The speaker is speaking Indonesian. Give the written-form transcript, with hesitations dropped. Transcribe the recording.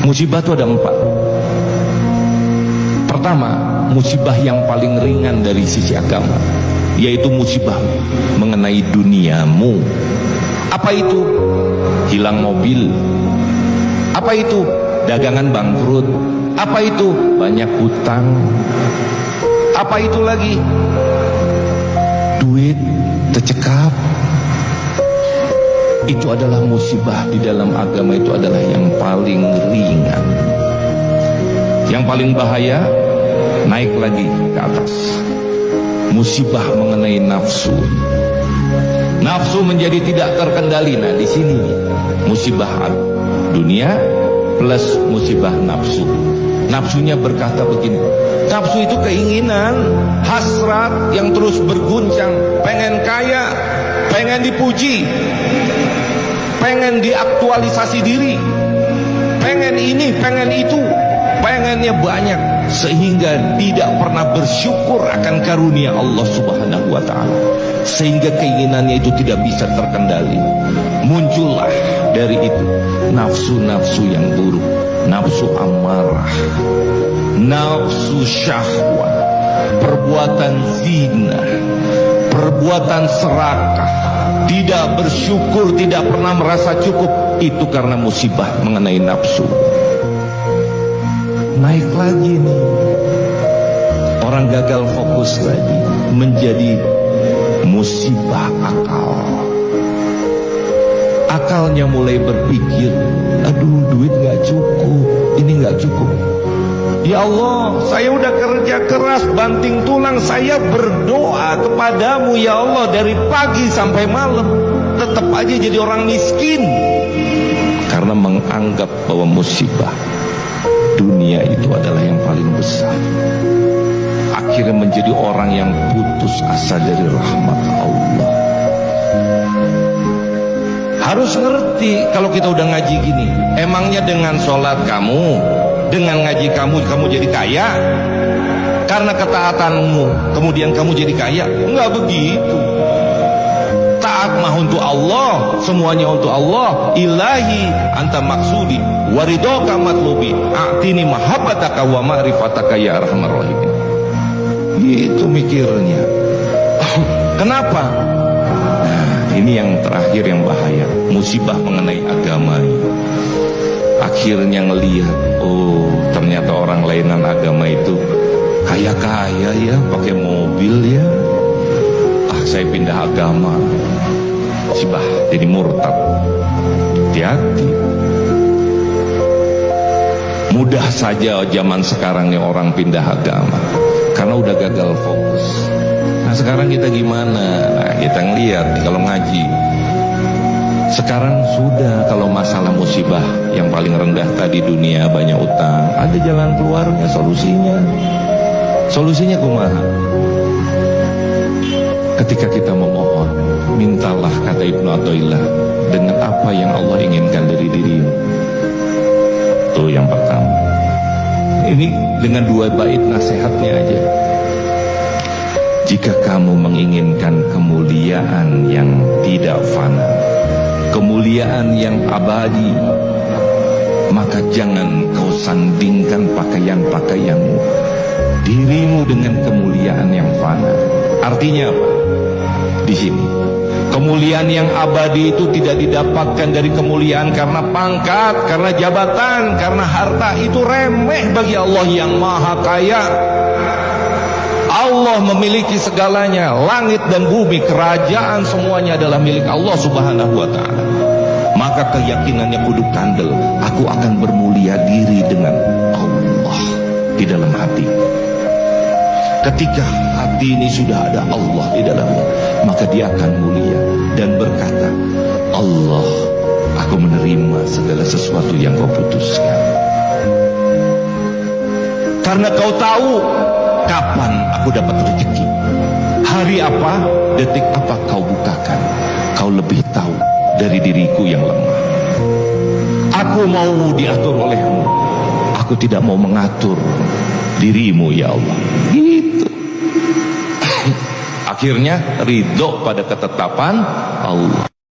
Musibah itu ada 4. Pertama, musibah yang paling ringan dari sisi agama, yaitu musibah mengenai duniamu. Apa itu? Hilang mobil. Apa itu? Dagangan bangkrut. Apa itu? Banyak hutang. Apa itu lagi? Duit tercekap. Itu adalah musibah di dalam agama, itu adalah yang paling ringan. Yang paling bahaya, naik lagi ke atas. Musibah mengenai nafsu. Nafsu menjadi tidak terkendali. Nah, di sini musibah dunia plus musibah nafsu. Nafsunya berkata begini. Nafsu itu keinginan, hasrat yang terus berguncang, pengen kaya, pengen dipuji, pengen diaktualisasi diri, pengen ini, pengen itu, pengennya banyak, sehingga tidak pernah bersyukur akan karunia Allah Subhanahu wa ta'ala, sehingga keinginannya itu tidak bisa terkendali. Muncullah dari itu nafsu-nafsu yang buruk, nafsu amarah, nafsu syahwat, perbuatan zina, perbuatan serakah, tidak bersyukur, tidak pernah merasa cukup. Itu karena musibah mengenai nafsu. Naik lagi nih, orang gagal fokus lagi, menjadi musibah akal. Akalnya mulai berpikir, aduh duit gak cukup, ini gak cukup. Ya Allah, saya udah kerja keras, banting tulang, saya berdoa kepadamu ya Allah dari pagi sampai malam, tetap aja jadi orang miskin. Karena menganggap bahwa musibah dunia itu adalah yang paling besar. Akhirnya menjadi orang yang putus asa dari rahmat Allah. Harus ngerti, kalau kita udah ngaji gini, emangnya dengan sholat kamu, dengan ngaji kamu jadi kaya? Karena ketaatanmu kemudian kamu jadi kaya? Enggak begitu. Taat mah untuk Allah, semuanya untuk Allah. Ilahi anta maksudi waridhoka matlubi, a'tini mahabbataka wa ma'rifataka ya arhamar rahimin. Gitu mikirnya. Kenapa? Ini yang terakhir yang bahaya, musibah mengenai agama. Akhirnya ngelihat, oh ternyata orang lainan agama itu kaya-kaya ya, pakai mobil ya. Ah, saya pindah agama. Musibah, jadi murtad. Hati-hati. Mudah saja zaman sekarang nih orang pindah agama karena udah gagal fokus. Nah sekarang kita gimana? Nah kita ngeliat nih kalau ngaji. Sekarang sudah, kalau masalah musibah yang paling rendah tadi dunia banyak utang, ada jalan keluarnya, solusinya. Solusinya kumaha? Ketika kita memohon, mintalah, kata Ibnu Athaillah, dengan apa yang Allah inginkan dari dirimu. Itu yang pertama. Ini dengan 2 bait nasihatnya aja. Jika kamu menginginkan kemuliaan yang tidak fana, kemuliaan yang abadi, maka jangan kau sandingkan pakaian-pakaianmu, dirimu dengan kemuliaan yang fana. Artinya apa? Di sini, kemuliaan yang abadi itu tidak didapatkan dari kemuliaan karena pangkat, karena jabatan, karena harta. Itu remeh bagi Allah yang maha kaya. Allah memiliki segalanya, langit dan bumi, kerajaan, semuanya adalah milik Allah Subhanahu wa ta'ala. Maka keyakinannya kudu kandel, aku akan bermulia diri dengan Allah di dalam hati. Ketika hati ini sudah ada Allah di dalamnya, maka dia akan mulia dan berkata, Allah, aku menerima segala sesuatu yang kau putuskan. Karena kau tahu kapan aku dapat rezeki, hari apa, detik apa kau bukakan. Kau lebih tahu dari diriku yang lemah. Aku mau diatur olehmu, aku tidak mau mengatur dirimu ya Allah. Gitu. Akhirnya ridho pada ketetapan Allah.